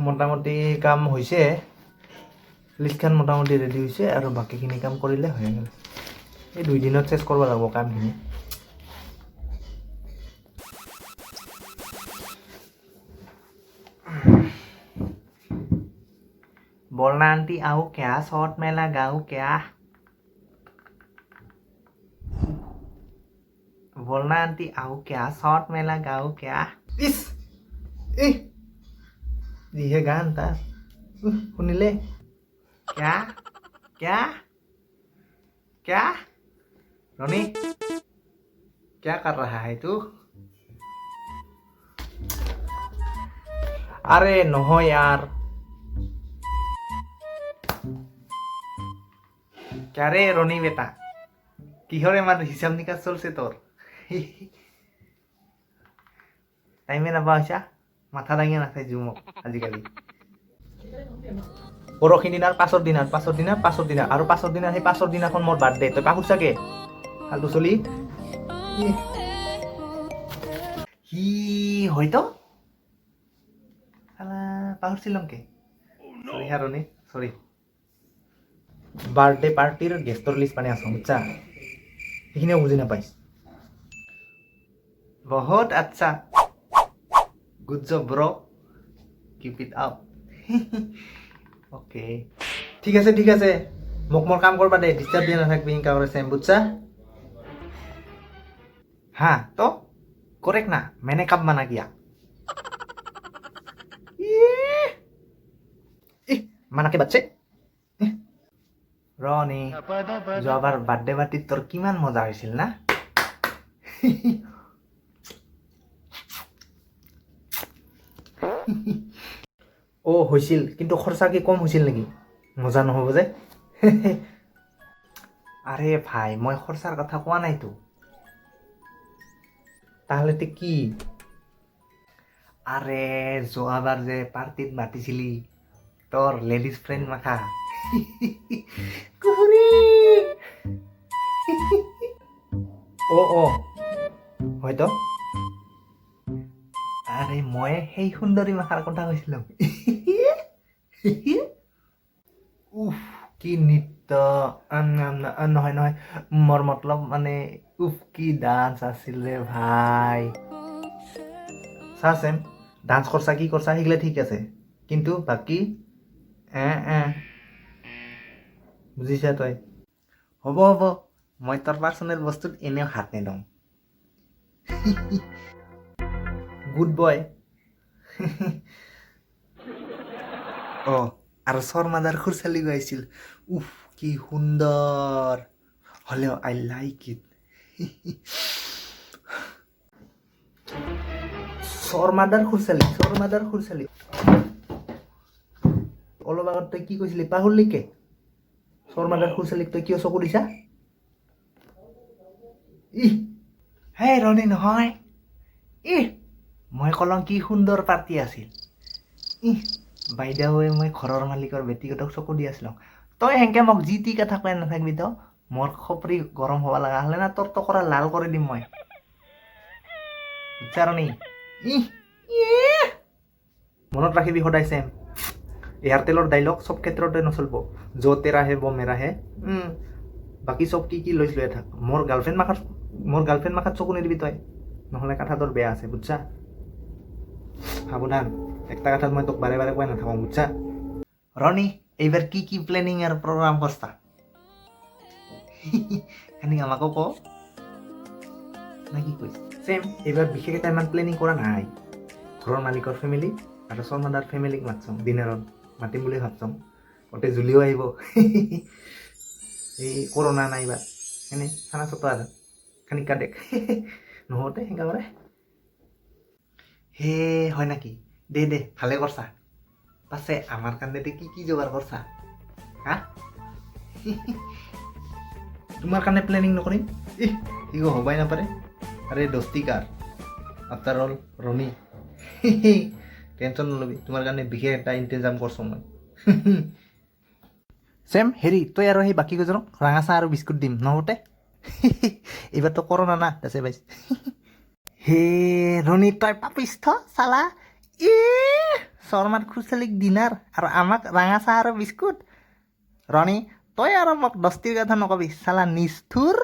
মোটামুটি কাম হৈছে, লিষ্টখন মোটামুটি ৰেডি হৈছে আৰু বাকীখিনি কাম কৰিলে হৈ গ'ল। এই 2 দিনত চেছ কৰিব লাগিব কামখিনি। बोलना आंटी आओ क्या, शॉर्ट में लगाओ क्या? बोलना आंटी आओ क्या, शॉर्ट में लगाओ क्या? इस ये गान था सुनिले क्या क्या क्या? रोनी क्या कर रहा है तू? अरे नो यार, क्या रे रोनी बेटा, किहरे मार हिसाब निकास चलছে তোর? টাইমে না বাসা মাথা দাঙিয়ে নাথাই জুমক আজিকালি। পৰহি দিনাৰ পাছৰ দিনাৰ আৰু পাছৰ দিনাৰ সেই পাছৰ দিনাখন মোৰ বাৰ্থডে, তই পাহুৰ চাগে ফালতু চলি সি হয়তো পাহুৰছিলাম কে। সৰি হাৰনি, সৰি। বাৰ্থডে পাৰ্টিৰ গেষ্টৰ লিষ্ট মানে আছো বুঝছা, সেইখিনিও বুজি নাপাইছ। বহুত আচ্ছা, good job bro, keep it up. Okay ঠিক আছে, মোক মোৰ কাম কৰবা দে, ডিষ্টাৰ্ব দিয়া নাথাকবি ইনকা কৰে চেম বুঝছা। हाँ तो करेक्ट ना, मैंने कब मना किया? माना के बच्चे रनी যোৱাবাৰ বাৰ্থডে পাৰ্টিত তোৰ কিমান মজা হৈছিল না? ও হৈছিল, কিন্তু খৰচা কি কম হৈছিল নেকি? মজা নহ'ব যে। আৰে ভাই মই খৰচাৰ কথা কোৱা নাইতো। তাহলে তে কি? আৰে যোৱাবাৰ যে পাৰ্টিত মাতিছিলি তোর লেডিজ ফ্রেন্ড মাখা। ও হয়তো আরে মই সেই সুন্দরী মাখার কথা কৈছিলাম। উফ কি নৃত্য, নহয় মোৰ মতলব মানে উফ কি ডান্স আছিল রে ভাই। চা চেম ডান্স করছা কি করছা সেগুলো ঠিক আছে, কিন্তু বাকি বুজিছা তই? হ'ব মই তোৰ পাৰ্চনেল বস্তুত এনেও হাত নেদওঁ। Good boy. আৰু শৰ্মাদাৰ খুৰচালি গাইছিল, উফ কি সুন্দৰ, হলেও আই লাইক ইট। শৰ্মাদাৰ খুৰচালি অলপ আগত তই কি কৈছিলি পাহৰিলি কে? শৰ্মাদাৰ খুৰচালিক তই কিয় চকু দিছা? হে ৰণী নহয়, মই কলং কি সুন্দৰ পাৰ্টি আছিল। বাইদেৱে মই ঘৰৰ মালিকৰ ব্যক্তিগতক চকু দি আছিলো। তই হেংকে মোক যি টি কথা কৈ নাথাকবি তো, মোৰ খপৰি গৰম হ'ব লগা হ'লে না তোৰ টকৰা লাল কৰি দিম মই। বুজছা ৰণী? মনত ৰাখিবি সদায় চেম, এয়াৰটেলৰ ডাইলগ চব ক্ষেত্ৰতে নচলিব। য'ত তেৰা হে ব মেৰা হে, বাকী চব কি লৈ থাক। মোৰ গাৰ্লফ্ৰেণ্ড মাখাত চকু নিদিবি তই, নহ'লে কথা তোৰ বেয়া আছে বুজছা। সাৱধান, একটা কথাত মই তোক বাৰে বাৰে কৈ নাথাকোঁ বুজছা। ৰণী এইবাৰ কি প্লেনিং আৰু প্ৰগ্ৰাম কৰছা? খানি আমাকো ক না কি কৈছ? চেম এইবাৰ বিশেষ এটা ইমান প্লেনিং কৰা নাই। ঘৰৰ মালিকৰ ফেমিলি আৰু শৰ্মাদাৰ ফেমিলিক মাতচোঁ, ডিনাৰত মাতিম বুলি ভাবচোঁ। গোটেই জুলিও আহিব। এই কৰোণা নাইবা এনে খানা চোটা আৰু খানি কাদেক নহওঁতে সেনেকা কৰে। হে হয় নাকি? দে ভালে কৰছা। পাছে আমার কান্দে কি জোগাড় করছা? হ্যাঁ তোমার কানে প্ল্যানিং নকরিম? ইগো হবাই না পারে। আরে দস্তিকার আফটার অল রনি। টেনশন নলবি, তোমার কানে বিশেষ একটা ইন্তজাম করছো মই। চেম হেৰি তই আৰু সেই বাকী কেইজনক ৰাঙা চাহ আৰু বিস্কুট দিম নহওঁতে। এইবাৰতো কৰোণা না আছে বাইছ। হে ৰণী তই পাপিষ্ঠ চালা শৰ্মাৰ খুচেলিক ডিনাৰ আৰু আমাক ৰঙা চাহ আৰু বিস্কুট ৰণী তই আৰু মোক দস্তিৰ কথা নকবি চালা নিষ্ঠুৰ